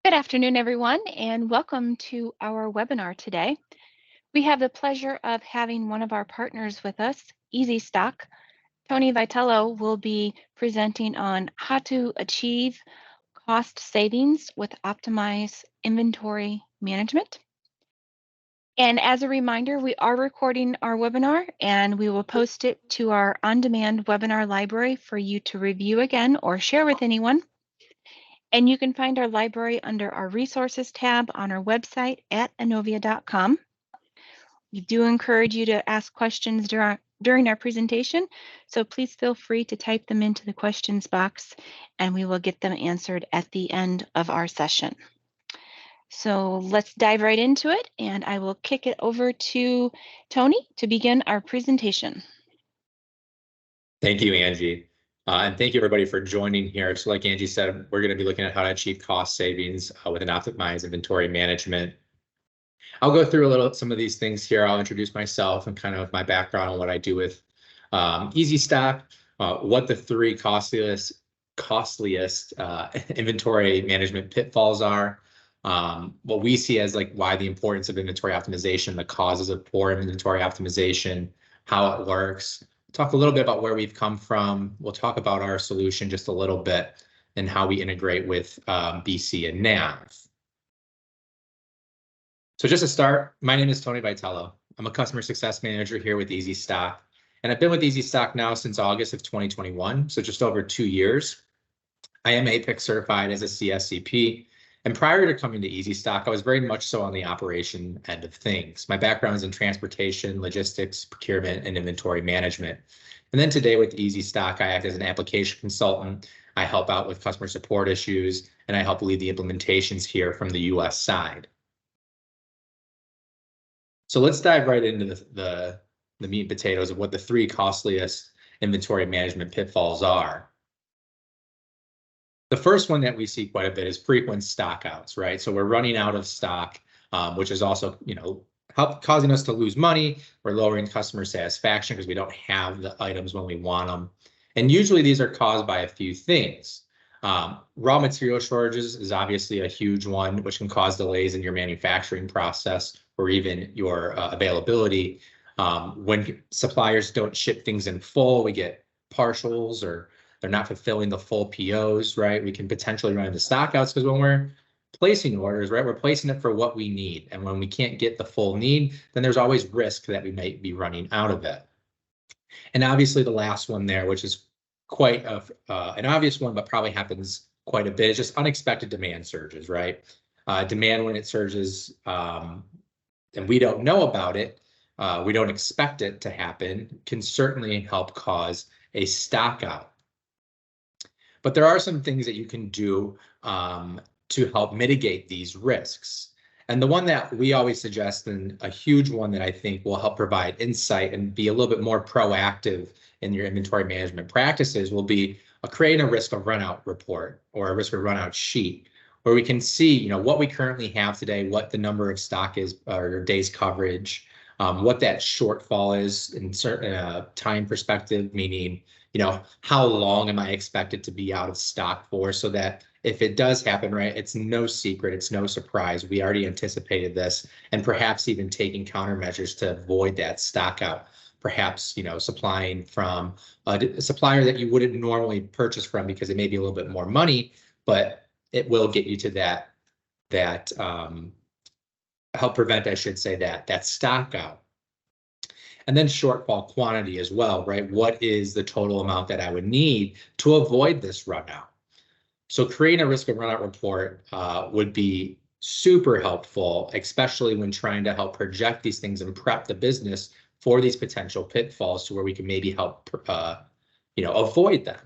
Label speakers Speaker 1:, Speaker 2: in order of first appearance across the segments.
Speaker 1: Good afternoon, everyone, and welcome to our webinar today. We have the pleasure of having one of our partners with us, Easy Stock. Tony Vitello will be presenting on how to achieve cost savings with optimized inventory management. And as a reminder, we are recording our webinar and we will post it to our on-demand webinar library for you to review again or share with anyone. And you can find our library under our resources tab on our website at anovia.com. We do encourage you to ask questions during our presentation, so please feel free to type them into the questions box and we will get them answered at the end of our session. So let's dive right into it, and I will kick it over to Tony to begin our presentation.
Speaker 2: Thank you, Angie. And thank you, everybody, for joining here. So like Angie said, we're going to be looking at how to achieve cost savings with an optimized inventory management. I'll go through some of these things here. I'll introduce myself and kind of my background on what I do with Easy Stock, what the three costliest inventory management pitfalls are, what we see as like why the importance of inventory optimization, the causes of poor inventory optimization, how it works. Talk a little bit about where we've come from. We'll talk about our solution just a little bit and how we integrate with BC and NAV. So just to start, my name is Tony Vitello. I'm a customer success manager here with Easy Stock, and I've been with Easy Stock now since August of 2021, so just over 2 years. I am APIC certified as a CSCP, and prior to coming to Easy Stock, I was very much so on the operation end of things. My background is in transportation, logistics, procurement, and inventory management. And then today with Easy Stock, I act as an application consultant. I help out with customer support issues, and I help lead the implementations here from the US side. So let's dive right into the meat and potatoes of what the three costliest inventory management pitfalls are. The first one that we see quite a bit is frequent stockouts, right? So we're running out of stock, which is also, causing us to lose money. We're lowering customer satisfaction because we don't have the items when we want them. And usually these are caused by a few things. Raw material shortages is obviously a huge one, which can cause delays in your manufacturing process or even your availability. When suppliers don't ship things in full, we get partials or they're not fulfilling the full POs, right? We can potentially run into stockouts because when we're placing orders, right, we're placing it for what we need. And when we can't get the full need, then there's always risk that we might be running out of it. And obviously the last one there, which is quite an obvious one, but probably happens quite a bit, is just unexpected demand surges, right? Demand when it surges and we don't know about it, we don't expect it to happen, can certainly help cause a stockout. But there are some things that you can do to help mitigate these risks. And the one that we always suggest, and a huge one that I think will help provide insight and be a little bit more proactive in your inventory management practices, will be creating a risk of runout report or a risk of runout sheet, where we can see, what we currently have today, what the number of stock is or days coverage, what that shortfall is in certain time perspective, meaning, how long am I expected to be out of stock for, so that if it does happen, right, it's no secret, it's no surprise. We already anticipated this, and perhaps even taking countermeasures to avoid that stock out. Perhaps, supplying from a supplier that you wouldn't normally purchase from because it may be a little bit more money, but it will get you to that help prevent, I should say, that stock out. And then shortfall quantity as well, right? What is the total amount that I would need to avoid this run out? So creating a risk of run out report would be super helpful, especially when trying to help project these things and prep the business for these potential pitfalls to where we can maybe help avoid them.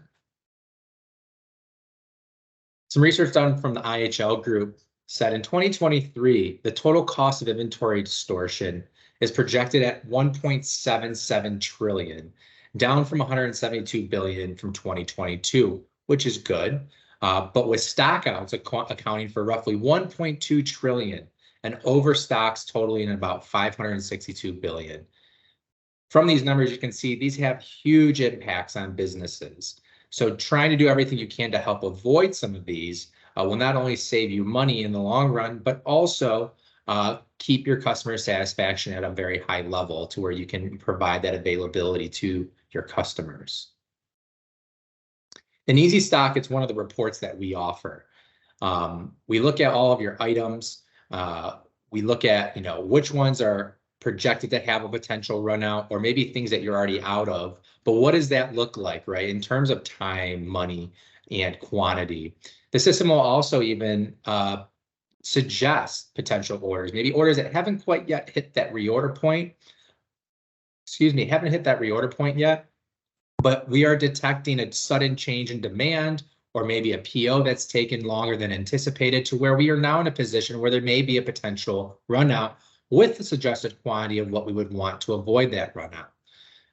Speaker 2: Some research done from the IHL group said in 2023, the total cost of inventory distortion is projected at 1.77 trillion, down from 172 billion from 2022, which is good. But with stockouts accounting for roughly 1.2 trillion and overstocks totaling about 562 billion. From these numbers, you can see these have huge impacts on businesses. So trying to do everything you can to help avoid some of these will not only save you money in the long run, but also keep your customer satisfaction at a very high level to where you can provide that availability to your customers. In Easy Stock, it's one of the reports that we offer. We look at all of your items. We look at, which ones are projected to have a potential run out, or maybe things that you're already out of. But what does that look like, right? In terms of time, money, and quantity. The system will also even suggest potential orders, maybe orders that haven't quite yet hit that reorder point. Haven't hit that reorder point yet, but we are detecting a sudden change in demand, or maybe a PO that's taken longer than anticipated, to where we are now in a position where there may be a potential run out with the suggested quantity of what we would want to avoid that run out.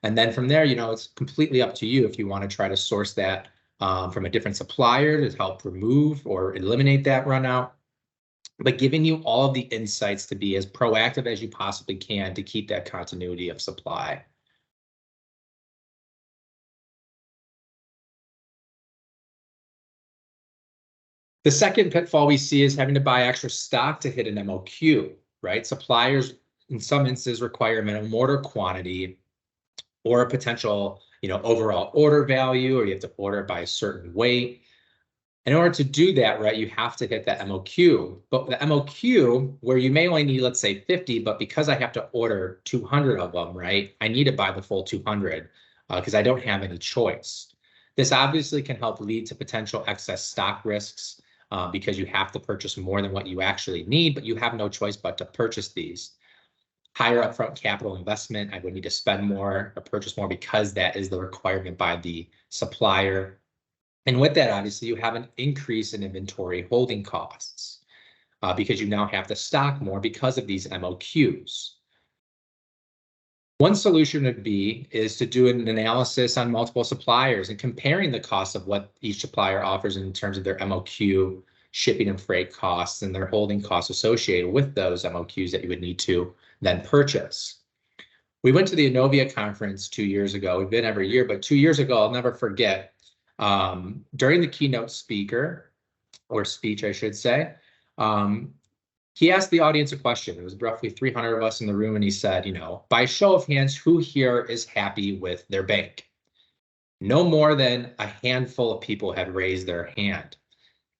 Speaker 2: And then from there, it's completely up to you if you want to try to source that from a different supplier to help remove or eliminate that run out, but giving you all of the insights to be as proactive as you possibly can to keep that continuity of supply. The second pitfall we see is having to buy extra stock to hit an MOQ, right? Suppliers in some instances require a minimum order quantity or a potential, overall order value, or you have to order it by a certain weight. In order to do that, right, you have to hit that MOQ. But the MOQ, where you may only need, let's say 50, but because I have to order 200 of them, right, I need to buy the full 200 because I don't have any choice. This obviously can help lead to potential excess stock risks because you have to purchase more than what you actually need, but you have no choice but to purchase these. Higher upfront capital investment, I would need to spend more or purchase more because that is the requirement by the supplier. And with that, obviously, you have an increase in inventory holding costs because you now have to stock more because of these MOQs. One solution would be is to do an analysis on multiple suppliers and comparing the cost of what each supplier offers in terms of their MOQ, shipping and freight costs, and their holding costs associated with those MOQs that you would need to then purchase. We went to the Innovia conference 2 years ago. We've been every year, but 2 years ago, I'll never forget, during the keynote speech, I should say, he asked the audience a question. It was roughly 300 of us in the room, and he said, by show of hands, who here is happy with their bank? No more than a handful of people had raised their hand.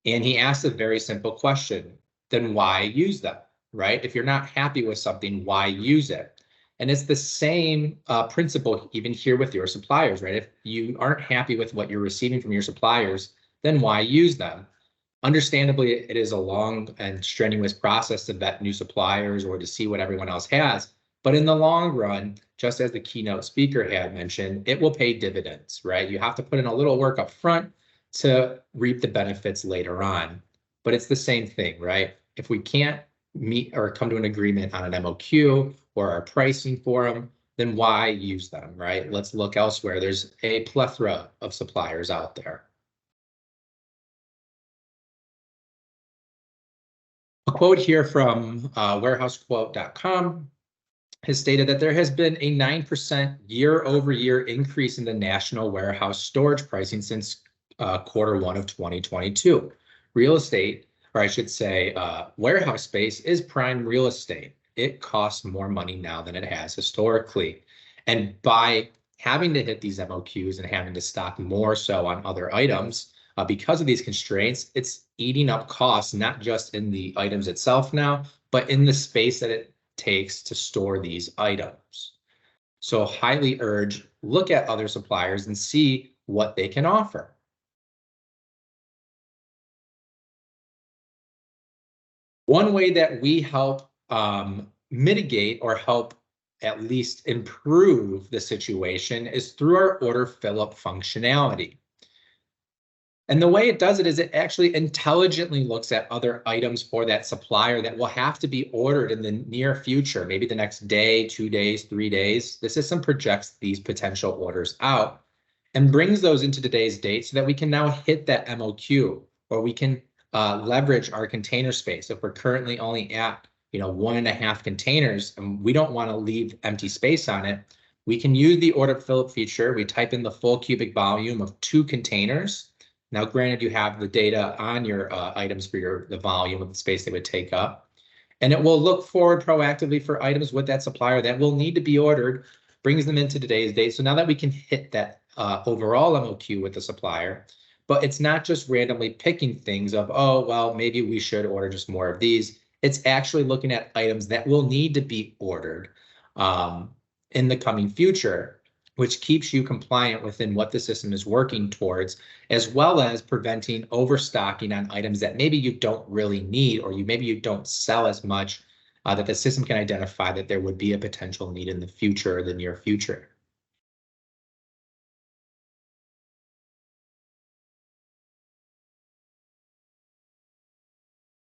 Speaker 2: And he asked a very simple question, then why use them, right? If you're not happy with something, why use it? And it's the same principle even here with your suppliers, right? If you aren't happy with what you're receiving from your suppliers, then why use them? Understandably, it is a long and strenuous process to vet new suppliers or to see what everyone else has. But in the long run, just as the keynote speaker had mentioned, it will pay dividends, right? You have to put in a little work up front to reap the benefits later on. But it's the same thing, right? If we can't meet or come to an agreement on an MOQ or our pricing for them, then why use them, right? Let's look elsewhere. There's a plethora of suppliers out there. A quote here from warehousequote.com has stated that there has been a 9% year-over-year increase in the national warehouse storage pricing since Q1 of 2022. Real estate, or I should say warehouse space, is prime real estate. It costs more money now than it has historically. And by having to hit these MOQs and having to stock more so on other items, because of these constraints, it's eating up costs, not just in the items itself now, but in the space that it takes to store these items. So highly urge, look at other suppliers and see what they can offer. One way that we help mitigate or help at least improve the situation is through our order fill-up functionality. And the way it does it is it actually intelligently looks at other items for that supplier that will have to be ordered in the near future, maybe the next day, 2 days, 3 days. The system projects these potential orders out and brings those into today's date so that we can now hit that MOQ, or we can leverage our container space. If we're currently only at 1.5 containers and we don't want to leave empty space on it, We can use the order fill feature. We type in the full cubic volume of 2 containers. Now, granted, you have the data on your items for the volume of the space they would take up. And it will look forward proactively for items with that supplier that will need to be ordered, brings them into today's date. So now that we can hit that overall MOQ with the supplier, but it's not just randomly picking things of, oh, well, maybe we should order just more of these. It's actually looking at items that will need to be ordered in the coming future, which keeps you compliant within what the system is working towards, as well as preventing overstocking on items that maybe you don't really need, or maybe you don't sell as much, that the system can identify that there would be a potential need in the future, or the near future.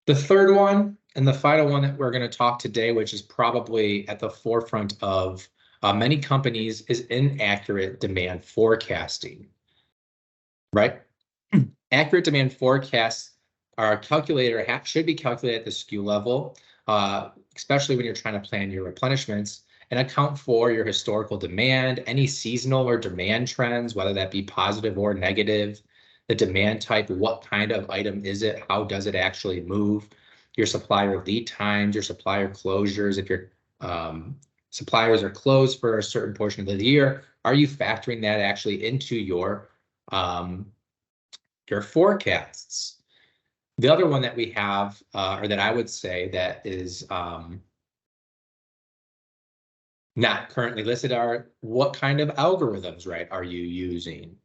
Speaker 2: The third one and the final one that we're going to talk today, which is probably at the forefront of many companies, is inaccurate demand forecasting, right? Accurate demand forecasts are calculated, should be calculated at the SKU level, especially when you're trying to plan your replenishments, and account for your historical demand, any seasonal or demand trends, whether that be positive or negative, the demand type, what kind of item is it, how does it actually move, your supplier lead times, your supplier closures. If your suppliers are closed for a certain portion of the year, are you factoring that actually into your forecasts? The other one that we have, or that I would say that is not currently listed, are what kind of algorithms, right, are you using?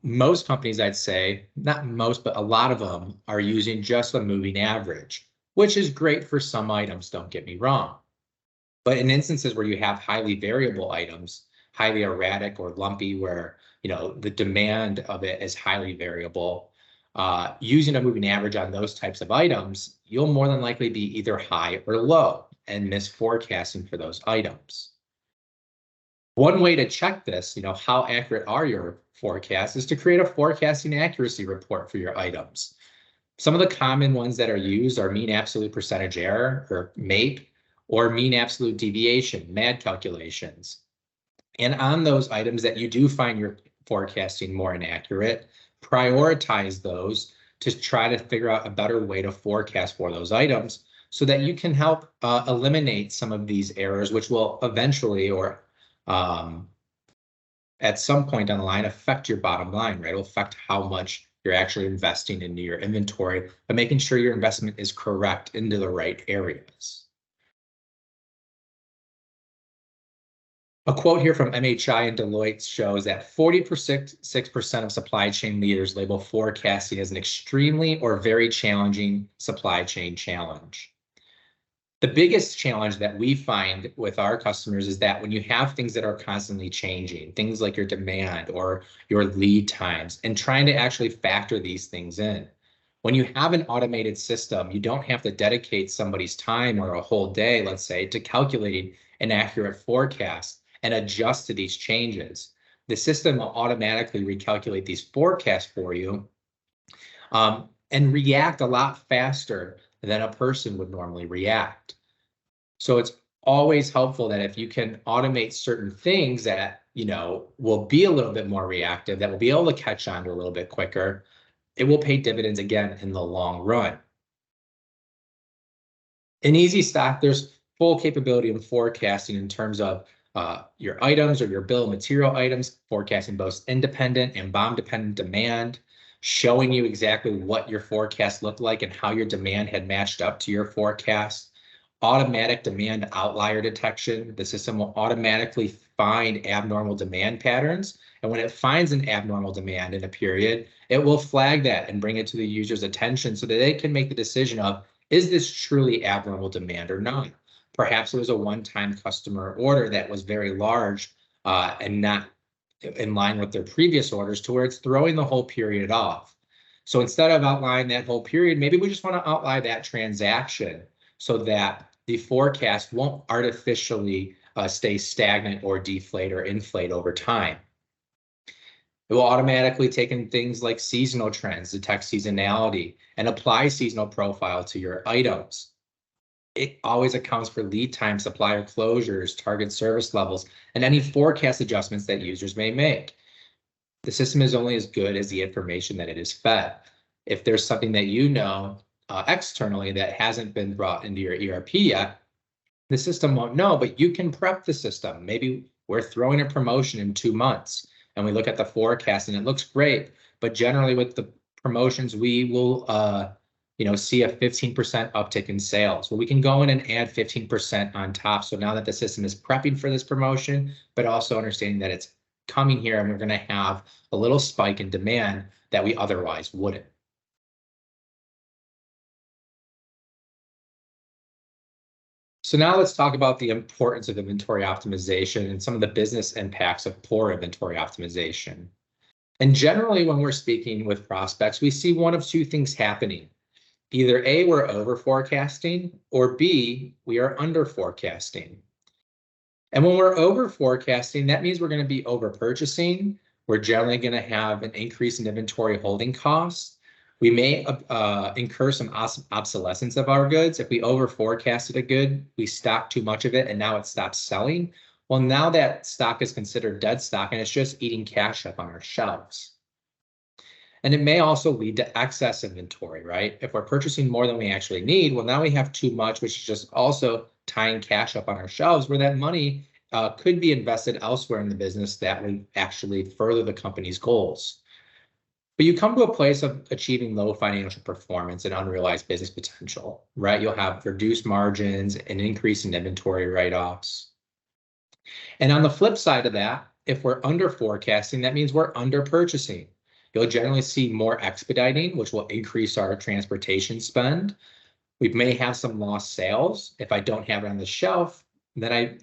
Speaker 2: Most companies, I'd say, not most, but a lot of them are using just a moving average, which is great for some items, don't get me wrong. But in instances where you have highly variable items, highly erratic or lumpy, where the demand of it is highly variable, using a moving average on those types of items, you'll more than likely be either high or low and miss forecasting for those items. One way to check this, how accurate are your forecasts, is to create a forecasting accuracy report for your items. Some of the common ones that are used are mean absolute percentage error, or MAPE, or mean absolute deviation, MAD calculations. And on those items that you do find your forecasting more inaccurate, prioritize those to try to figure out a better way to forecast for those items, so that you can help eliminate some of these errors, which will eventually, or at some point down the line, affect your bottom line, right? It'll affect how much you're actually investing into your inventory, but making sure your investment is correct into the right areas. A quote here from MHI and Deloitte shows that 46% of supply chain leaders label forecasting as an extremely or very challenging supply chain challenge. The biggest challenge that we find with our customers is that when you have things that are constantly changing, things like your demand or your lead times, and trying to actually factor these things in. When you have an automated system, you don't have to dedicate somebody's time or a whole day, let's say, to calculating an accurate forecast and adjust to these changes. The system will automatically recalculate these forecasts for you and react a lot faster than a person would normally react. So it's always helpful that if you can automate certain things that, will be a little bit more reactive, that will be able to catch on to a little bit quicker, it will pay dividends again in the long run. In Easy Stock, there's full capability of forecasting in terms of your items or your bill of material items, forecasting both independent and BOM-dependent demand, showing you exactly what your forecast looked like and how your demand had matched up to your forecast. Automatic demand outlier detection. The system will automatically find abnormal demand patterns. And when it finds an abnormal demand in a period, it will flag that and bring it to the user's attention so that they can make the decision of, is this truly abnormal demand or not? Perhaps it was a one-time customer order that was very large and not in line with their previous orders, to where it's throwing the whole period off. So instead of outlining that whole period, maybe we just want to outline that transaction so that the forecast won't artificially stay stagnant or deflate or inflate over time. It will automatically take in things like seasonal trends, detect seasonality, and apply seasonal profile to your items. It always accounts for lead time, supplier closures, target service levels, and any forecast adjustments that users may make. The system is only as good as the information that it is fed. If there's something that you know externally that hasn't been brought into your ERP yet, the system won't know, but you can prep the system. Maybe we're throwing a promotion in 2 months and we look at the forecast and it looks great, but generally with the promotions, we will see a 15% uptick in sales. Well, we can go in and add 15% on top. So now that the system is prepping for this promotion, but also understanding that it's coming here and we're going to have a little spike in demand that we otherwise wouldn't. So now let's talk about the importance of inventory optimization and some of the business impacts of poor inventory optimization. And generally, when we're speaking with prospects, we see one of two things happening. Either A, we're over forecasting, or B, we are under forecasting. And when we're over forecasting, that means we're going to be over purchasing. We're generally going to have an increase in inventory holding costs. We may incur some obsolescence of our goods. If we over forecasted a good, we stock too much of it and now it stops selling. Well, now that stock is considered dead stock and it's just eating cash up on our shelves. And it may also lead to excess inventory, right? If we're purchasing more than we actually need, well, now we have too much, which is just also tying cash up on our shelves where that money could be invested elsewhere in the business that would actually further the company's goals. But you come to a place of achieving low financial performance and unrealized business potential, right? You'll have reduced margins, an increase in inventory write-offs. And on the flip side of that, if we're under forecasting, that means we're under purchasing. You'll generally see more expediting, which will increase our transportation spend. We may have some lost sales. If I don't have it on the shelf, then I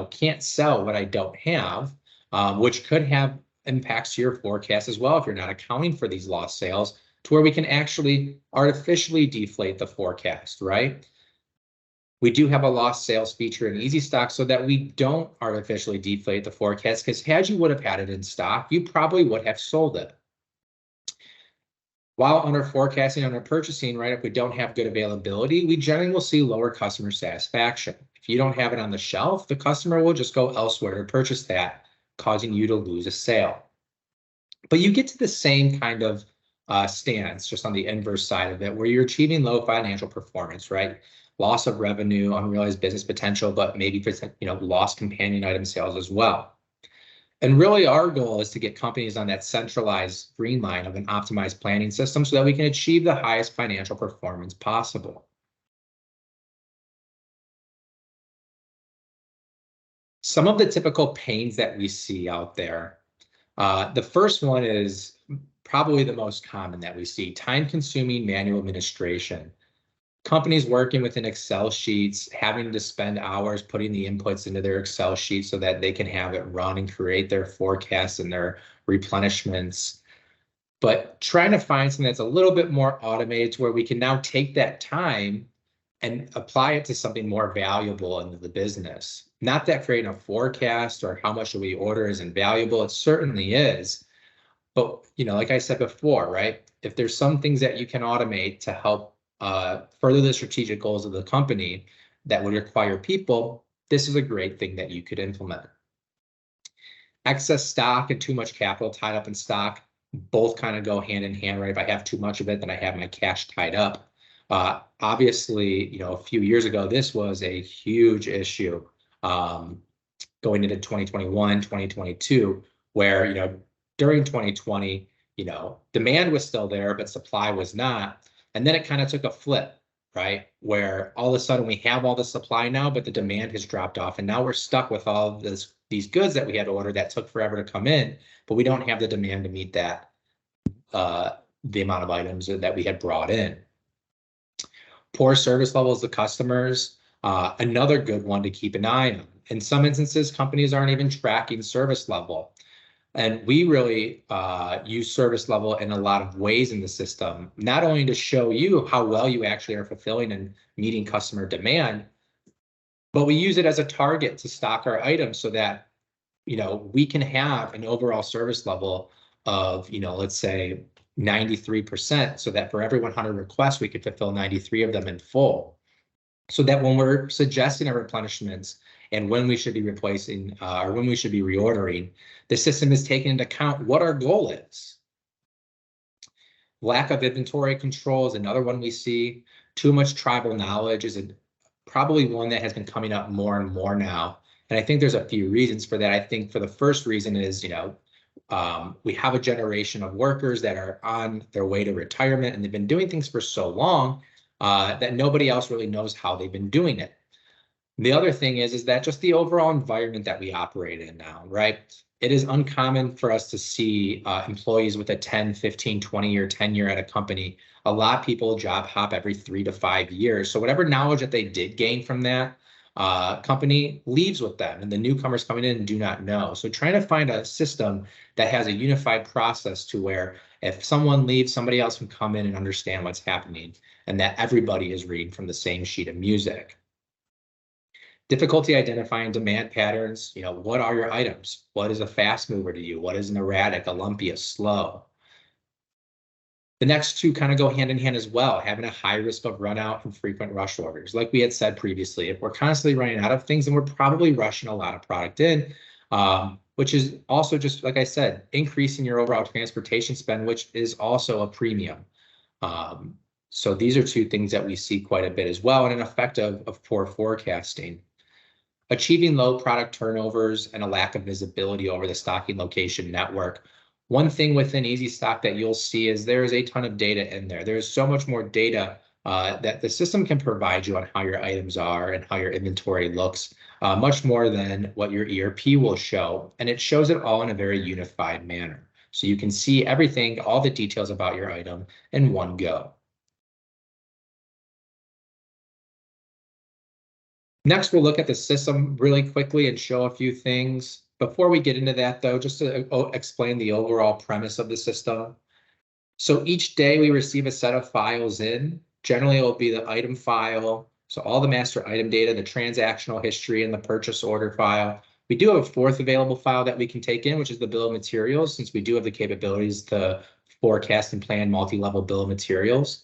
Speaker 2: can't sell what I don't have, which could have impacts to your forecast as well if you're not accounting for these lost sales, to where we can actually artificially deflate the forecast, right? We do have a lost sales feature in Easy Stock so that we don't artificially deflate the forecast, because had you would have had it in stock, you probably would have sold it. While under forecasting, under purchasing, right, if we don't have good availability, we generally will see lower customer satisfaction. If you don't have it on the shelf, the customer will just go elsewhere to purchase that, causing you to lose a sale. But you get to the same kind of stance, just on the inverse side of it, where you're achieving low financial performance, right? Loss of revenue, unrealized business potential, but maybe lost companion item sales as well. And really our goal is to get companies on that centralized streamline of an optimized planning system so that we can achieve the highest financial performance possible. Some of the typical pains that we see out there. The first one is probably the most common that we see: time-consuming manual administration. Companies working within Excel sheets, having to spend hours putting the inputs into their Excel sheets so that they can have it run and create their forecasts and their replenishments. But trying to find something that's a little bit more automated to where we can now take that time and apply it to something more valuable into the business. Not that creating a forecast or how much should we order is invaluable. It certainly is. But, like I said before, right? If there's some things that you can automate to help further the strategic goals of the company that would require people, this is a great thing that you could implement. Excess stock and too much capital tied up in stock both kind of go hand in hand, right? If I have too much of it, then I have my cash tied up. Obviously, a few years ago, this was a huge issue going into 2021, 2022, where, during 2020, demand was still there, but supply was not. And then it kind of took a flip, right? Where all of a sudden we have all the supply now, but the demand has dropped off. And now we're stuck with all of these goods that we had ordered that took forever to come in, but we don't have the demand to meet that, the amount of items that we had brought in. Poor service levels to customers, another good one to keep an eye on. In some instances, companies aren't even tracking service level. And we really use service level in a lot of ways in the system, not only to show you how well you actually are fulfilling and meeting customer demand, but we use it as a target to stock our items so that, we can have an overall service level of, let's say 93%, so that for every 100 requests, we could fulfill 93 of them in full. so that when we're suggesting our replenishments and when we should be replacing or when we should be reordering, the system is taking into account what our goal is. Lack of inventory control is another one we see. Too much tribal knowledge is probably one that has been coming up more and more now. And I think there's a few reasons for that. I think for the first reason is, we have a generation of workers that are on their way to retirement, and they've been doing things for so long that nobody else really knows how they've been doing it. The other thing is that just the overall environment that we operate in now, right? It is uncommon for us to see employees with a 10, 15, 20-year tenure at a company. A lot of people job hop every 3 to 5 years. So whatever knowledge that they did gain from that company leaves with them, and the newcomers coming in do not know. So trying to find a system that has a unified process to where if someone leaves, somebody else can come in and understand what's happening, and that everybody is reading from the same sheet of music. Difficulty identifying demand patterns. What are your items? What is a fast mover to you? What is an erratic, a lumpy, a slow? The next two kind of go hand in hand as well, having a high risk of run out and frequent rush orders. Like we had said previously, if we're constantly running out of things, then we're probably rushing a lot of product in, which is also just, like I said, increasing your overall transportation spend, which is also a premium. So these are two things that we see quite a bit as well, and an effect of poor forecasting. Achieving low product turnovers and a lack of visibility over the stocking location network. One thing within Easy Stock that you'll see is there is a ton of data in there. There's so much more data that the system can provide you on how your items are and how your inventory looks, much more than what your ERP will show. And it shows it all in a very unified manner. So you can see everything, all the details about your item in one go. Next, we'll look at the system really quickly and show a few things. Before we get into that, though, just to explain the overall premise of the system. So each day we receive a set of files in. Generally, it will be the item file, so all the master item data, the transactional history, and the purchase order file. We do have a fourth available file that we can take in, which is the bill of materials, since we do have the capabilities to forecast and plan multi-level bill of materials.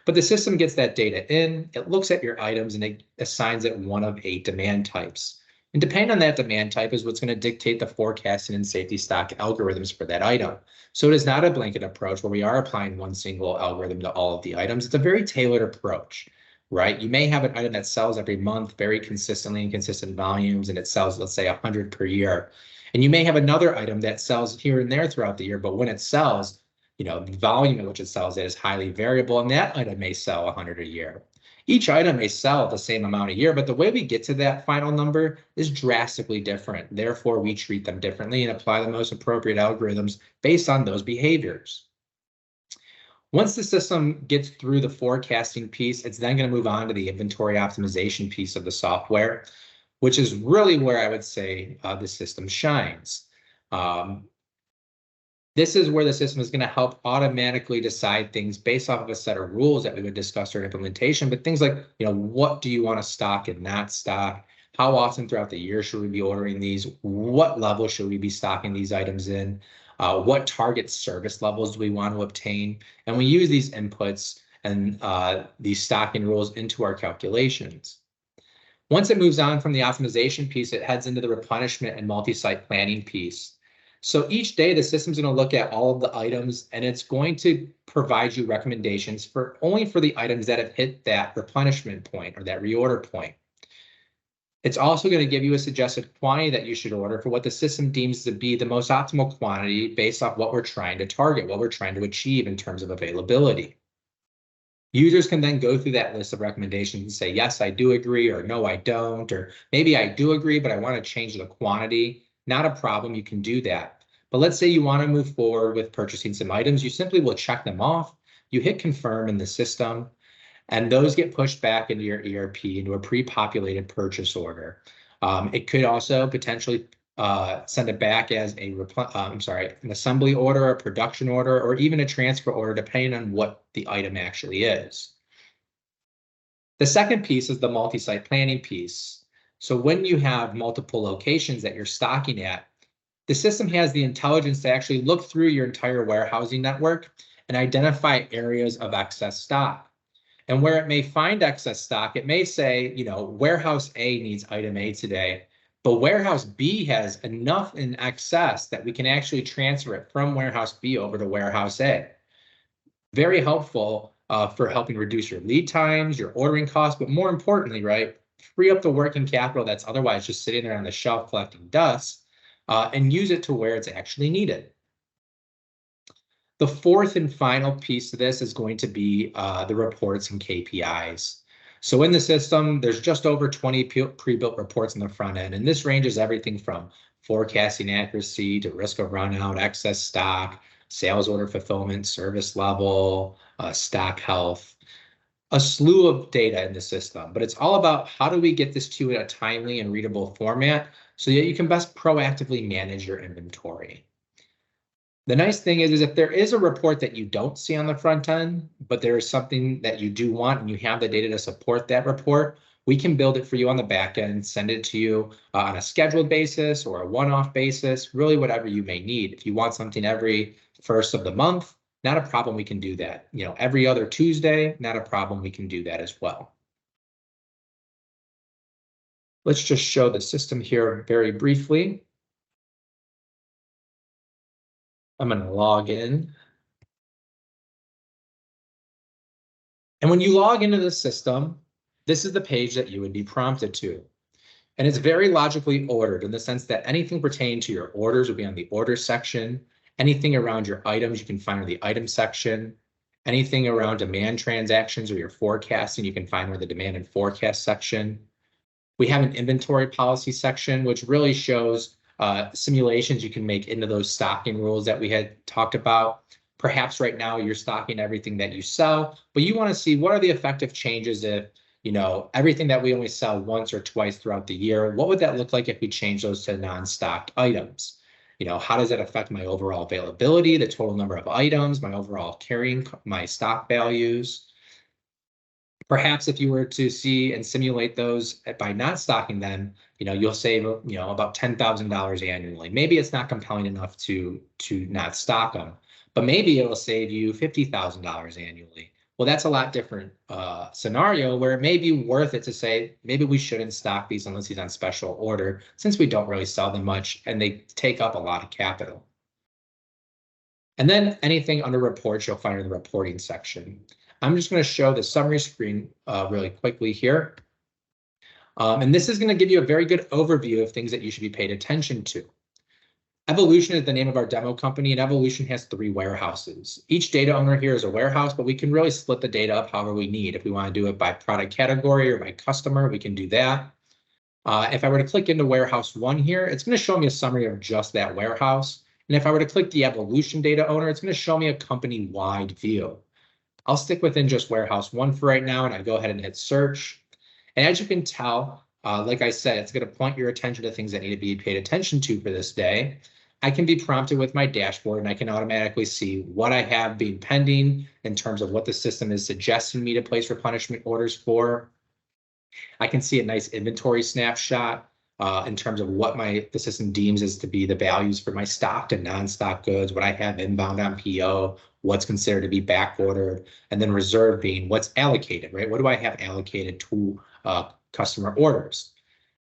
Speaker 2: But the system gets that data in, it looks at your items, and it assigns it one of 8 demand types. And depending on that demand type is what's going to dictate the forecasting and safety stock algorithms for that item. So it is not a blanket approach where we are applying one single algorithm to all of the items. It's a very tailored approach, right? You may have an item that sells every month very consistently in consistent volumes, and it sells, let's say, 100 per year. And you may have another item that sells here and there throughout the year, but when it sells, the volume at which it sells is highly variable, and that item may sell 100 a year. Each item may sell the same amount a year, but the way we get to that final number is drastically different. Therefore, we treat them differently and apply the most appropriate algorithms based on those behaviors. Once the system gets through the forecasting piece, it's then going to move on to the inventory optimization piece of the software, which is really where I would say the system shines. This is where the system is going to help automatically decide things based off of a set of rules that we would discuss during implementation, but things like, what do you want to stock and not stock? How often throughout the year should we be ordering these? What level should we be stocking these items in? What target service levels do we want to obtain? And we use these inputs and these stocking rules into our calculations. Once it moves on from the optimization piece, it heads into the replenishment and multi-site planning piece. So each day the system's going to look at all of the items, and it's going to provide you recommendations only for the items that have hit that replenishment point or that reorder point. It's also going to give you a suggested quantity that you should order for what the system deems to be the most optimal quantity based off what we're trying to target, what we're trying to achieve in terms of availability. Users can then go through that list of recommendations and say, yes, I do agree, or no, I don't, or maybe I do agree, but I want to change the quantity. Not a problem, you can do that. But let's say you want to move forward with purchasing some items, you simply will check them off, you hit confirm in the system, and those get pushed back into your ERP, into a pre-populated purchase order. It could also potentially send it back as an assembly order, a production order, or even a transfer order, depending on what the item actually is. The second piece is the multi-site planning piece. So when you have multiple locations that you're stocking at, the system has the intelligence to actually look through your entire warehousing network and identify areas of excess stock. And where it may find excess stock, it may say, warehouse A needs item A today, but warehouse B has enough in excess that we can actually transfer it from warehouse B over to warehouse A. Very helpful for helping reduce your lead times, your ordering costs, but more importantly, right, free up the working capital that's otherwise just sitting there on the shelf collecting dust, and use it to where it's actually needed. The fourth and final piece of this is going to be the reports and KPIs. So in the system, there's just over 20 pre-built reports in the front end, and this ranges everything from forecasting accuracy to risk of runout, excess stock, sales order fulfillment, service level, stock health, a slew of data in the system. But it's all about how do we get this to you in a timely and readable format so that you can best proactively manage your inventory. The nice thing is if there is a report that you don't see on the front end, but there is something that you do want and you have the data to support that report, we can build it for you on the back end, send it to you on a scheduled basis or a one-off basis, really whatever you may need. If you want something every first of the month, not a problem, we can do that. Every other Tuesday, not a problem, we can do that as well. Let's just show the system here very briefly. I'm going to log in. And when you log into the system, this is the page that you would be prompted to. And it's very logically ordered in the sense that anything pertaining to your orders would be on the order section. Anything around your items, you can find in the item section. Anything around demand transactions or your forecasting, you can find in the demand and forecast section. We have an inventory policy section, which really shows simulations you can make into those stocking rules that we had talked about. Perhaps right now you're stocking everything that you sell, but you want to see what are the effective changes if, everything that we only sell once or twice throughout the year, what would that look like if we change those to non-stocked items? How does that affect my overall availability, the total number of items, my overall carrying, my stock values? Perhaps if you were to see and simulate those by not stocking them, you'll save, about $10,000 annually. Maybe it's not compelling enough to not stock them, but maybe it'll save you $50,000 annually. Well, that's a lot different scenario where it may be worth it to say, maybe we shouldn't stock these unless he's on special order, since we don't really sell them much and they take up a lot of capital. And then anything under reports, you'll find in the reporting section. I'm just going to show the summary screen really quickly here. And this is going to give you a very good overview of things that you should be paid attention to. Evolution is the name of our demo company, and Evolution has 3 warehouses. Each data owner here is a warehouse, but we can really split the data up however we need. If we want to do it by product category or by customer, we can do that. If I were to click into warehouse 1 here, it's going to show me a summary of just that warehouse. And if I were to click the Evolution data owner, it's going to show me a company-wide view. I'll stick within just warehouse 1 for right now, and I go ahead and hit search. And as you can tell, like I said, it's going to point your attention to things that need to be paid attention to for this day. I can be prompted with my dashboard, and I can automatically see what I have being pending in terms of what the system is suggesting me to place replenishment orders for. I can see a nice inventory snapshot in terms of what the system deems as to be the values for my stocked and non-stocked goods, what I have inbound on PO, what's considered to be back ordered, and then reserve being what's allocated, right? What do I have allocated to customer orders?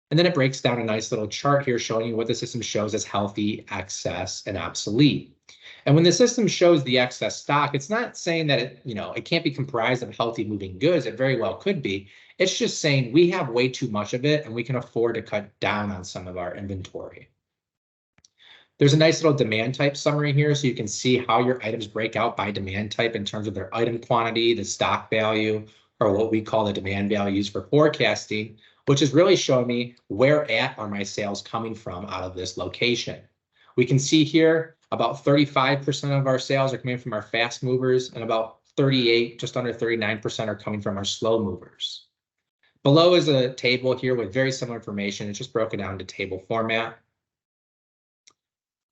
Speaker 2: And then it breaks down a nice little chart here showing you what the system shows as healthy, excess, and obsolete. And when the system shows the excess stock, it's not saying that it can't be comprised of healthy moving goods. It very well could be. It's just saying we have way too much of it and we can afford to cut down on some of our inventory. There's a nice little demand type summary here so you can see how your items break out by demand type in terms of their item quantity, the stock value, or what we call the demand values for forecasting, which is really showing me where are my sales coming from out of this location. We can see here about 35% of our sales are coming from our fast movers and about 38, just under 39% are coming from our slow movers. Below is a table here with very similar information. It's just broken down into table format.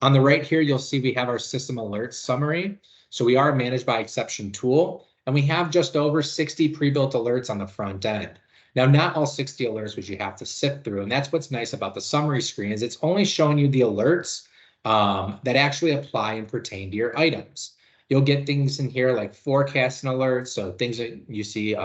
Speaker 2: On the right here, you'll see we have our system alerts summary. So we are managed by exception tool, and we have just over 60 pre-built alerts on the front end. Now, not all 60 alerts would you have to sift through, and that's what's nice about the summary screen is it's only showing you the alerts that actually apply and pertain to your items. You'll get things in here like forecasting alerts, so things that you see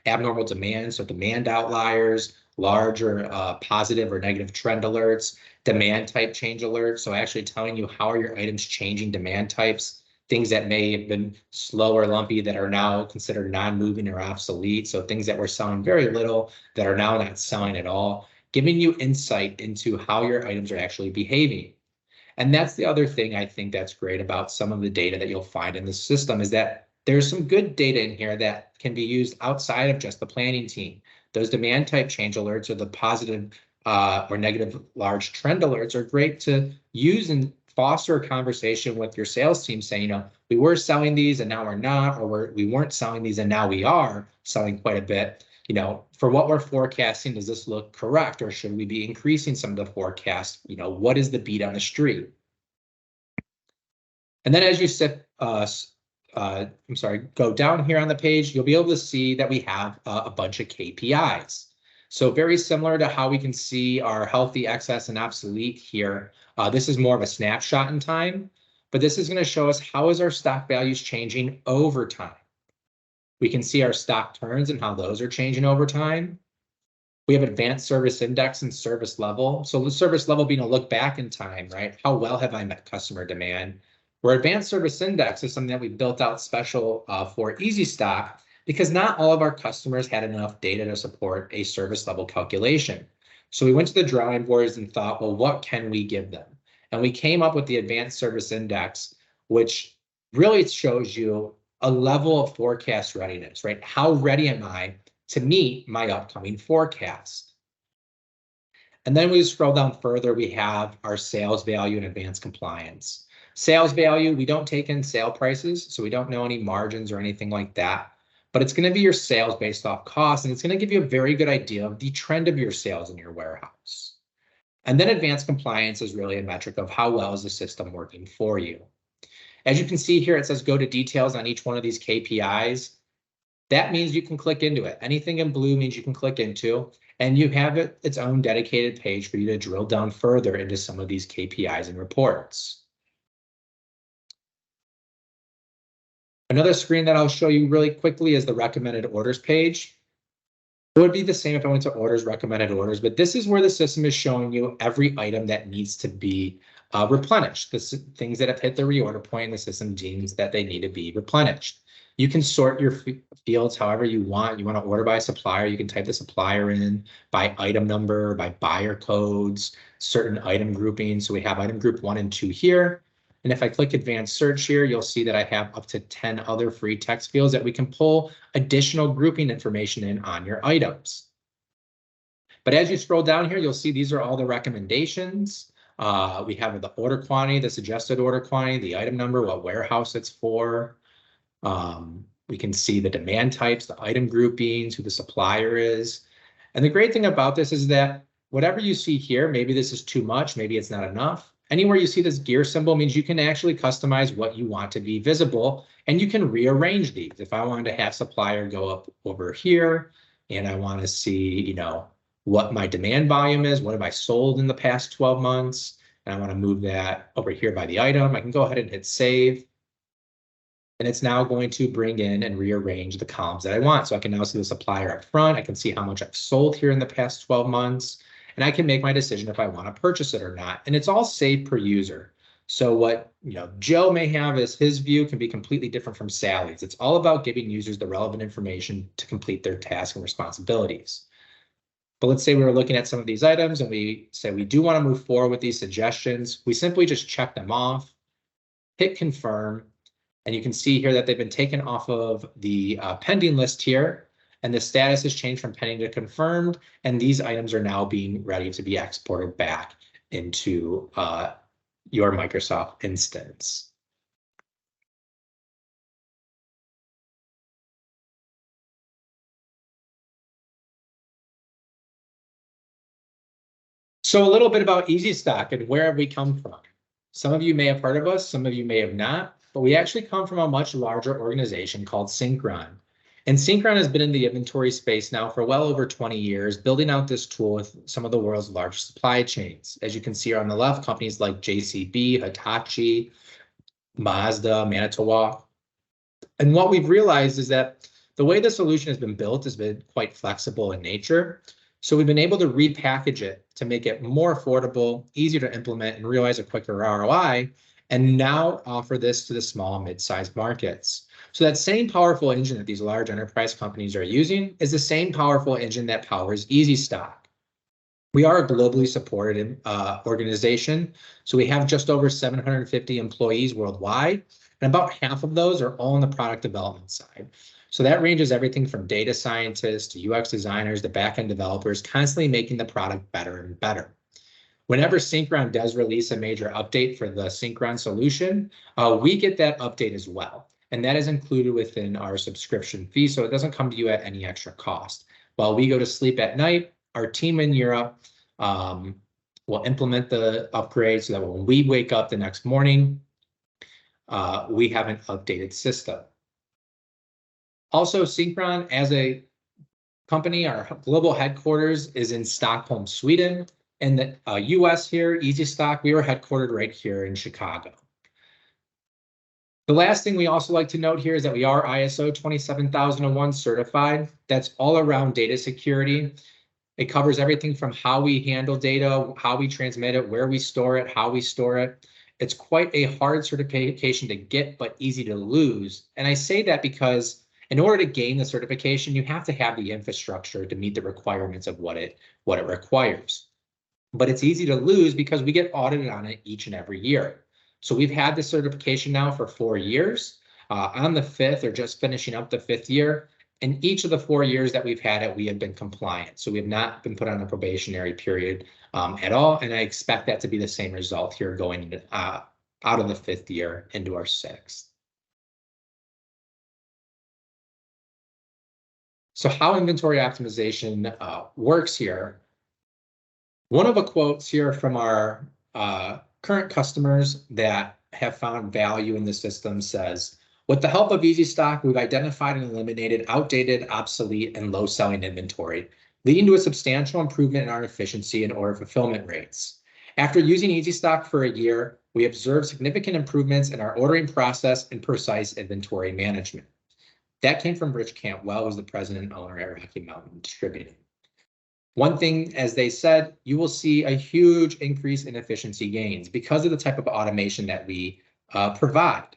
Speaker 2: abnormal demand, so demand outliers, large or positive or negative trend alerts, demand type change alerts, so actually telling you how are your items changing demand types, things that may have been slow or lumpy that are now considered non-moving or obsolete, so things that were selling very little that are now not selling at all, giving you insight into how your items are actually behaving. And that's the other thing I think that's great about some of the data that you'll find in the system is that there's some good data in here that can be used outside of just the planning team. Those demand type change alerts or the positive or negative large trend alerts are great to use and foster a conversation with your sales team saying, we were selling these and now we're not, or we weren't selling these and now we are selling quite a bit. For what we're forecasting, does this look correct, or should we be increasing some of the forecast? What is the beat on the street? And then as you go down here on the page, you'll be able to see that we have a bunch of KPIs. So very similar to how we can see our healthy, excess, and obsolete here. This is more of a snapshot in time, but this is going to show us how is our stock values changing over time. We can see our stock turns and how those are changing over time. We have advanced service index and service level. So the service level being a look back in time, right? How well have I met customer demand? Where advanced service index is something that we built out special for Easy Stock because not all of our customers had enough data to support a service level calculation. So we went to the drawing boards and thought, well, what can we give them? And we came up with the advanced service index, which really shows you a level of forecast readiness, right? How ready am I to meet my upcoming forecast? And then we scroll down further, we have our sales value and advanced compliance. Sales value, we don't take in sale prices, so we don't know any margins or anything like that, but it's going to be your sales based off cost, and it's going to give you a very good idea of the trend of your sales in your warehouse. And then advanced compliance is really a metric of how well is the system working for you. As you can see here, it says go to details on each one of these KPIs. That means you can click into it. Anything in blue means you can click into, and you have its own dedicated page for you to drill down further into some of these KPIs and reports. Another screen that I'll show you really quickly is the recommended orders page. It would be the same if I went to orders, recommended orders, but this is where the system is showing you every item that needs to be replenished. The things that have hit the reorder point, the system deems that they need to be replenished. You can sort your fields however you want. You want to order by supplier, you can type the supplier in by item number, by buyer codes, certain item groupings. So we have item group 1 and 2 here. And if I click advanced search here, you'll see that I have up to 10 other free text fields that we can pull additional grouping information in on your items. But as you scroll down here, you'll see these are all the recommendations. We have the order quantity, the suggested order quantity, the item number, what warehouse it's for. We can see the demand types, the item groupings, who the supplier is. And the great thing about this is that whatever you see here, maybe this is too much, maybe it's not enough. Anywhere you see this gear symbol means you can actually customize what you want to be visible, and you can rearrange these. If I wanted to have supplier go up over here, and I want to see, what my demand volume is, what have I sold in the past 12 months, and I want to move that over here by the item, I can go ahead and hit save. And it's now going to bring in and rearrange the columns that I want. So I can now see the supplier up front. I can see how much I've sold here in the past 12 months. And I can make my decision if I want to purchase it or not. And it's all saved per user. So what Joe may have as his view can be completely different from Sally's. It's all about giving users the relevant information to complete their tasks and responsibilities. But let's say we were looking at some of these items and we say we do want to move forward with these suggestions. We simply just check them off, hit confirm, and you can see here that they've been taken off of the pending list here. And the status has changed from pending to confirmed, and these items are now being ready to be exported back into your Microsoft instance. So a little bit about Easy Stock and where have we come from? Some of you may have heard of us, some of you may have not, but we actually come from a much larger organization called Synchron. And Synchron has been in the inventory space now for well over 20 years, building out this tool with some of the world's largest supply chains. As you can see on the left, companies like JCB, Hitachi, Mazda, Manitowoc, And what we've realized is that the way the solution has been built has been quite flexible in nature. So we've been able to repackage it to make it more affordable, easier to implement, and realize a quicker ROI, and now offer this to the small and mid-sized markets. So that same powerful engine that these large enterprise companies are using is the same powerful engine that powers Easy Stock. We are a globally supported organization, so we have just over 750 employees worldwide, and about half of those are all on the product development side. So that ranges everything from data scientists to UX designers to backend developers, constantly making the product better and better. Whenever Synchron does release a major update for the Synchron solution, we get that update as well. And that is included within our subscription fee, so it doesn't come to you at any extra cost. While we go to sleep at night, our team in Europe will implement the upgrade so that when we wake up the next morning, we have an updated system. Also, Synchron, as a company, our global headquarters is in Stockholm, Sweden. In the US here, Easy Stock, we were headquartered right here in Chicago. The last thing we also like to note here is that we are ISO 27001 certified. That's all around data security. It covers everything from how we handle data, how we transmit it, where we store it, how we store it. It's quite a hard certification to get, but easy to lose. And I say that because in order to gain the certification, you have to have the infrastructure to meet the requirements of what it requires. But it's easy to lose because we get audited on it each and every year. So we've had this certification now for 4 years. On the 5th, or just finishing up the 5th year, in each of the 4 years that we've had it, we have been compliant. So we have not been put on a probationary period at all. And I expect that to be the same result here going out of the 5th year into our 6th. So how inventory optimization works here. One of the quotes here from our current customers that have found value in the system says, with the help of Easy Stock, we've identified and eliminated outdated, obsolete, and low-selling inventory, leading to a substantial improvement in our efficiency and order fulfillment rates. After using Easy Stock for a year, we observed significant improvements in our ordering process and precise inventory management. That came from Rich Cantwell, who's the president and owner at Rocky Mountain Distributing. One thing, as they said, you will see a huge increase in efficiency gains because of the type of automation that we provide.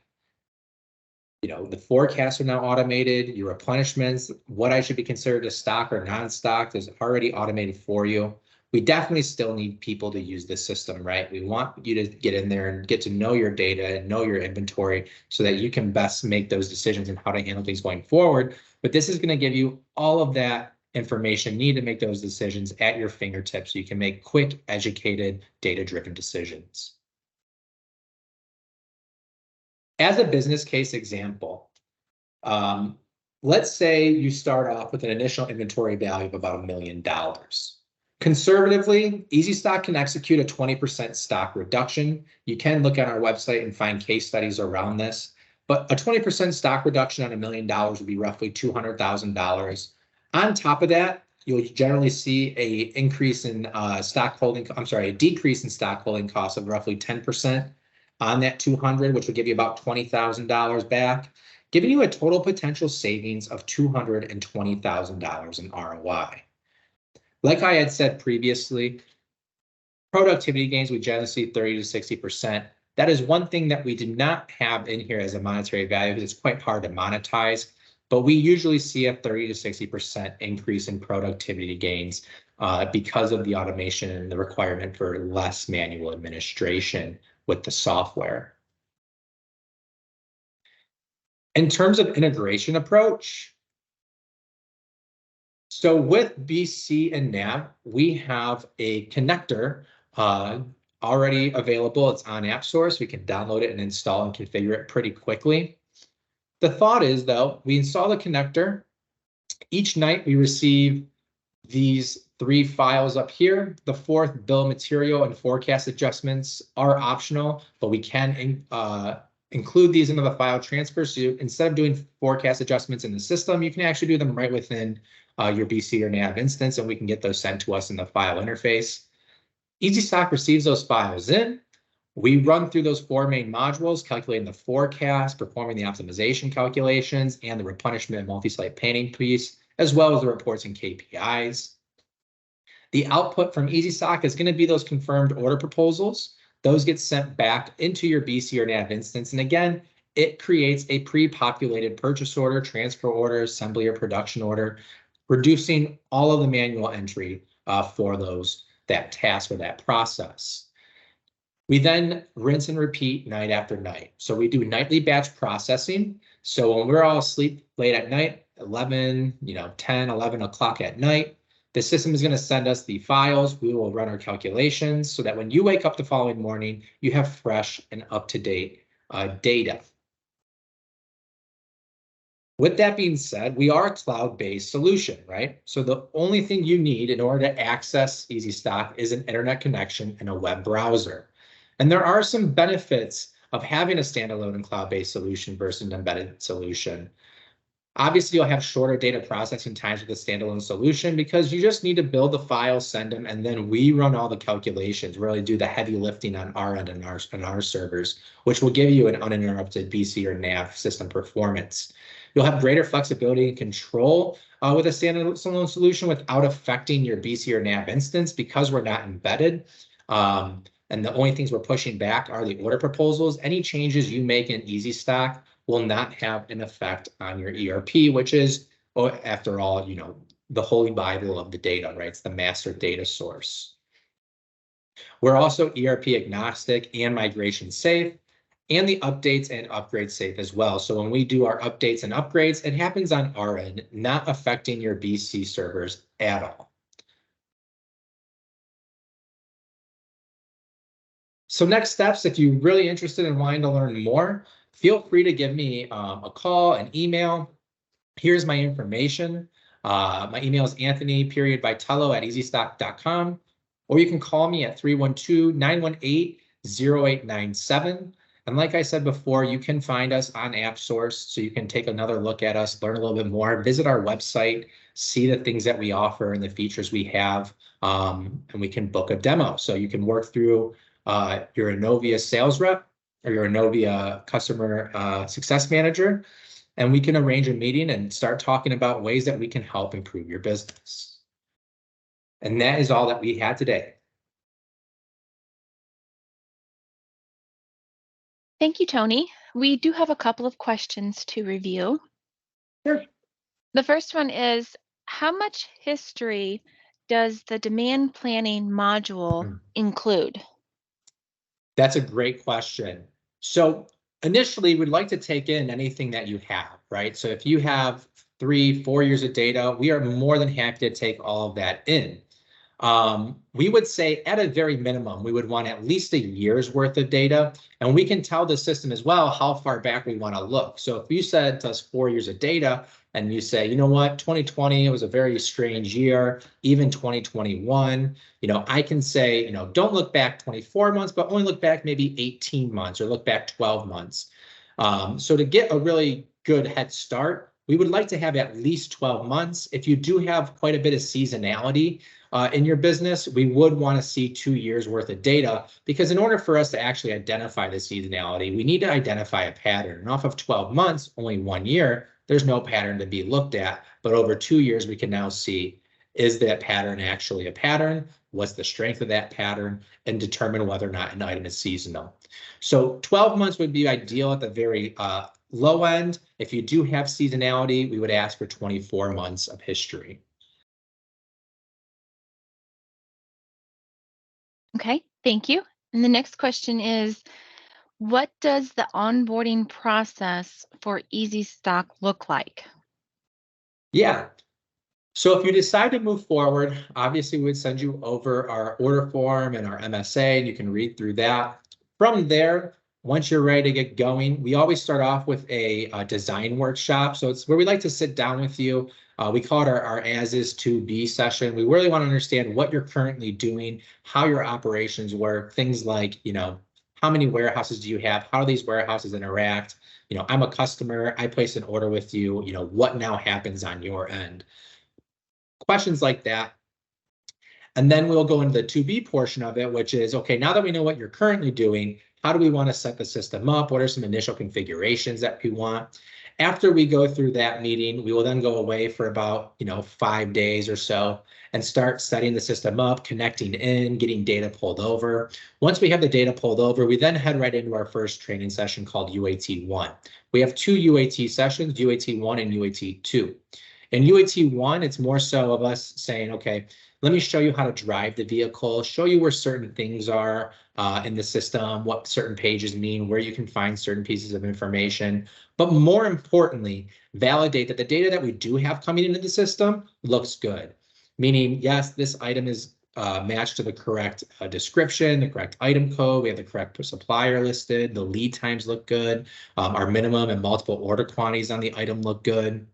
Speaker 2: You know, the forecasts are now automated, your replenishments, what I should be considered a stock or non-stock is already automated for you. We definitely still need people to use this system, right? We want you to get in there and get to know your data and know your inventory so that you can best make those decisions and how to handle things going forward. But this is going to give you all of that information needed to make those decisions at your fingertips so you can make quick, educated, data-driven decisions. As a business case example, let's say you start off with an initial inventory value of about $1 million. Conservatively, Easy Stock can execute a 20% stock reduction. You can look on our website and find case studies around this, but a 20% stock reduction on $1 million would be roughly $200,000. On top of that, you'll generally see a decrease in stock holding costs of roughly 10% on that 200, which would give you about $20,000 back, giving you a total potential savings of $220,000 in ROI. Like I had said previously, productivity gains, we generally see 30 to 60%. That is one thing that we did not have in here as a monetary value because it's quite hard to monetize. But we usually see a 30 to 60% increase in productivity gains because of the automation and the requirement for less manual administration with the software. In terms of integration approach, so with BC and NAV, we have a connector already available. It's on AppSource. We can download it and install and configure it pretty quickly. The thought is, though, we install the connector. Each night we receive these 3 files up here. The 4th, bill of material and forecast adjustments, are optional, but we can include these into the file transfer. So instead of doing forecast adjustments in the system, you can actually do them right within your BC or NAV instance, and we can get those sent to us in the file interface. Easy Stock receives those files in. We run through those 4 main modules, calculating the forecast, performing the optimization calculations, and the replenishment and multi-site painting piece, as well as the reports and KPIs. The output from EasyStock is going to be those confirmed order proposals. Those get sent back into your BC or NAV instance. And again, it creates a pre-populated purchase order, transfer order, assembly or production order, reducing all of the manual entry for that task or that process. We then rinse and repeat night after night. So we do nightly batch processing. So when we're all asleep late at night, 11, 10, 11 o'clock at night, the system is going to send us the files. We will run our calculations so that when you wake up the following morning, you have fresh and up-to-date data. With that being said, we are a cloud-based solution, right? So the only thing you need in order to access EasyStock is an internet connection and a web browser. And there are some benefits of having a standalone and cloud-based solution versus an embedded solution. Obviously, you'll have shorter data processing times with a standalone solution because you just need to build the files, send them, and then we run all the calculations, really do the heavy lifting on our end and our servers, which will give you an uninterrupted BC or NAV system performance. You'll have greater flexibility and control with a standalone solution without affecting your BC or NAV instance because we're not embedded. And the only things we're pushing back are the order proposals. Any changes you make in EasyStock will not have an effect on your ERP, which is, after all, the holy Bible of the data, right? It's the master data source. We're also ERP agnostic and migration safe, and the updates and upgrades safe as well. So when we do our updates and upgrades, it happens on our end, not affecting your BC servers at all. So next steps, if you're really interested in wanting to learn more, feel free to give me a call, an email. Here's my information. My email is anthony.vitello@easystock.com, or you can call me at 312-918-0897. And like I said before, you can find us on AppSource, so you can take another look at us, learn a little bit more, visit our website, see the things that we offer and the features we have, and we can book a demo. So you can work through your Innovia sales rep or your Innovia customer success manager, and we can arrange a meeting and start talking about ways that we can help improve your business. And that is all that we had today.
Speaker 1: Thank you, Tony. We do have a couple of questions to review.
Speaker 2: Sure.
Speaker 1: The first one is, how much history does the demand planning module include?
Speaker 2: That's a great question. So initially, we'd like to take in anything that you have, right? So if you have 3-4 years of data, we are more than happy to take all of that in. We would say at a very minimum, we would want at least a year's worth of data, and we can tell the system as well how far back we want to look. So if you said to us 4 years of data and you say, you know what, 2020 was a very strange year, even 2021, I can say, don't look back 24 months, but only look back maybe 18 months or look back 12 months. So to get a really good head start, we would like to have at least 12 months. If you do have quite a bit of seasonality in your business, we would want to see 2 years worth of data, because in order for us to actually identify the seasonality, we need to identify a pattern. And off of 12 months, only 1 year, there's no pattern to be looked at. But over 2 years, we can now see, is that pattern actually a pattern? What's the strength of that pattern? And determine whether or not an item is seasonal. So 12 months would be ideal at the very low end. If you do have seasonality, we would ask for 24 months of history.
Speaker 1: Okay, thank you. And the next question is, what does the onboarding process for EasyStock look like?
Speaker 2: Yeah. So if you decide to move forward, obviously we'd send you over our order form and our MSA, and you can read through that. From there, once you're ready to get going, we always start off with a design workshop. So it's where we like to sit down with you. We call it our as is to be session. We really want to understand what you're currently doing, how your operations work, things like, how many warehouses do you have? How do these warehouses interact? I'm a customer, I place an order with you, what now happens on your end? Questions like that. And then we'll go into the to be portion of it, which is, okay, now that we know what you're currently doing, how do we want to set the system up? What are some initial configurations that we want? After we go through that meeting, we will then go away for about 5 days or so and start setting the system up, connecting in, getting data pulled over. Once we have the data pulled over, we then head right into our first training session called UAT1. We have 2 UAT sessions, UAT1 and UAT2. In UAT1, it's more so of us saying, okay, let me show you how to drive the vehicle, show you where certain things are in the system, what certain pages mean, where you can find certain pieces of information. But more importantly, validate that the data that we do have coming into the system looks good. Meaning, yes, this item is matched to the correct description, the correct item code, we have the correct supplier listed, the lead times look good, our minimum and multiple order quantities on the item look good.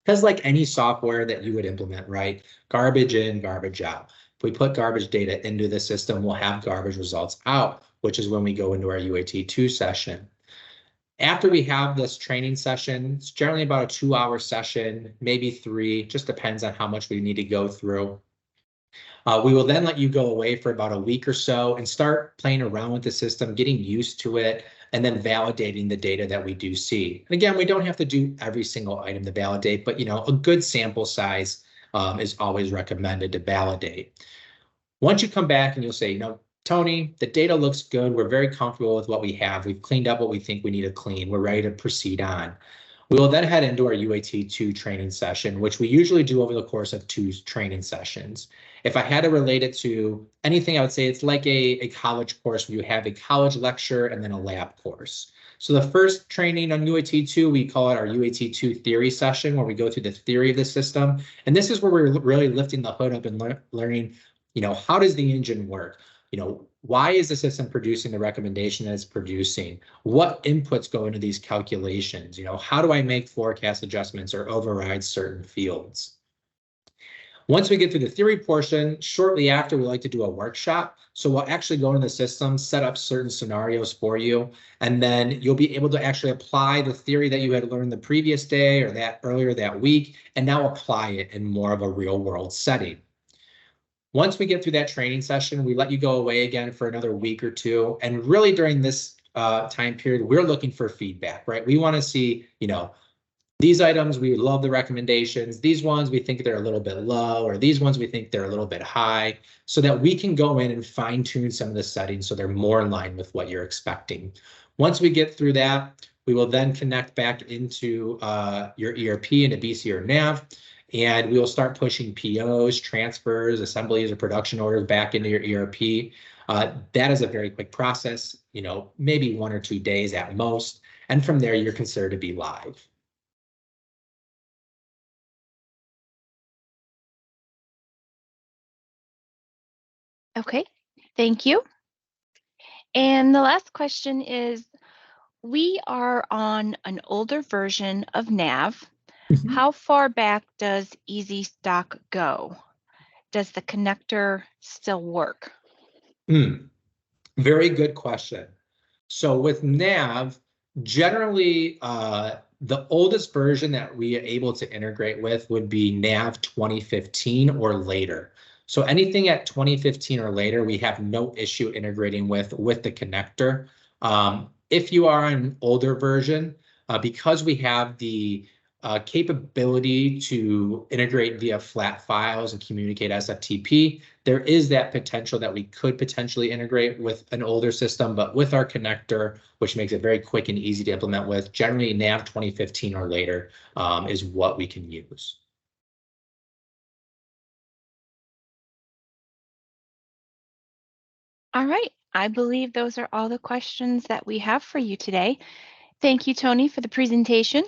Speaker 2: Because like any software that you would implement, right? Garbage in, garbage out. If we put garbage data into the system, we'll have garbage results out, which is when we go into our UAT2 session. After we have this training session, it's generally about a 2-hour session, maybe 3, just depends on how much we need to go through. We will then let you go away for about a week or so and start playing around with the system, getting used to it, and then validating the data that we do see. And again, we don't have to do every single item to validate, but a good sample size is always recommended to validate. Once you come back and you'll say, Tony, the data looks good. We're very comfortable with what we have. We've cleaned up what we think we need to clean. We're ready to proceed on. We will then head into our UAT2 training session, which we usually do over the course of 2 training sessions. If I had to relate it to anything, I would say it's like a college course where you have a college lecture and then a lab course. So the first training on UAT2, we call it our UAT2 theory session, where we go through the theory of the system. And this is where we're really lifting the hood up and learning, how does the engine work? Why is the system producing the recommendation that it's producing? What inputs go into these calculations? How do I make forecast adjustments or override certain fields? Once we get through the theory portion, shortly after, we like to do a workshop. So we'll actually go into the system, set up certain scenarios for you, and then you'll be able to actually apply the theory that you had learned the previous day or that earlier that week, and now apply it in more of a real world setting. Once we get through that training session, we let you go away again for another week or 2. And really during this time period, we're looking for feedback, right? We want to see, these items, we love the recommendations. These ones, we think they're a little bit low, or these ones, we think they're a little bit high, so that we can go in and fine tune some of the settings so they're more in line with what you're expecting. Once we get through that, we will then connect back into your ERP into BC or NAV. And we will start pushing POs, transfers, assemblies, or production orders back into your ERP. That is a very quick process, maybe 1 or 2 days at most. And from there, you're considered to be live.
Speaker 1: Okay, thank you. And the last question is, we are on an older version of NAV. How far back does Easy Stock go? Does the connector still work?
Speaker 2: Very good question. So with NAV, generally, the oldest version that we are able to integrate with would be NAV 2015 or later. So anything at 2015 or later, we have no issue integrating with the connector. If you are an older version, because we have the capability to integrate via flat files and communicate SFTP, there is that potential that we could potentially integrate with an older system, but with our connector, which makes it very quick and easy to implement with, generally NAV 2015 or later is what we can use.
Speaker 1: All right, I believe those are all the questions that we have for you today. Thank you, Tony, for the presentation.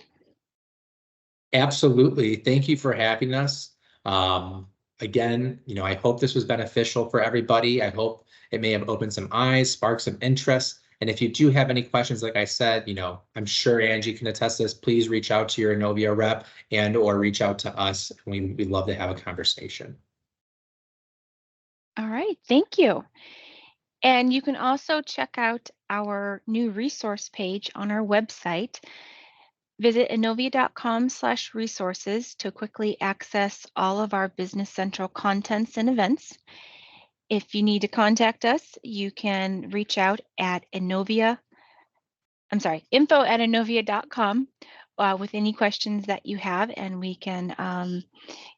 Speaker 2: Absolutely. Thank you for having us. Again, I hope this was beneficial for everybody. I hope it may have opened some eyes, sparked some interest. And if you do have any questions, like I said, I'm sure Angie can attest to this. Please reach out to your Innovia rep or reach out to us. We'd love to have a conversation.
Speaker 1: All right, thank you. And you can also check out our new resource page on our website. Visit innovia.com/resources to quickly access all of our Business Central contents and events. If you need to contact us, you can reach out at info@innovia.com with any questions that you have, and we can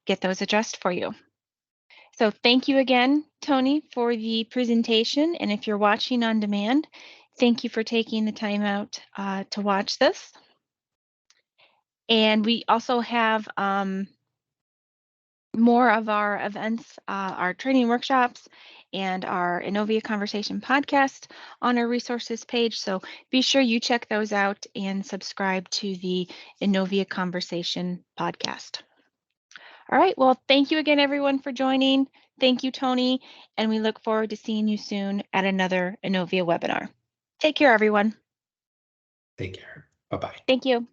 Speaker 1: get those addressed for you. So thank you again, Tony, for the presentation. And if you're watching on demand, thank you for taking the time out to watch this. And we also have more of our events, our training workshops, and our Innovia Conversation podcast on our resources page. So be sure you check those out and subscribe to the Innovia Conversation podcast. All right, well, thank you again, everyone, for joining. Thank you, Tony, and we look forward to seeing you soon at another Innovia webinar. Take care, everyone.
Speaker 2: Take care. Bye-bye.
Speaker 1: Thank you.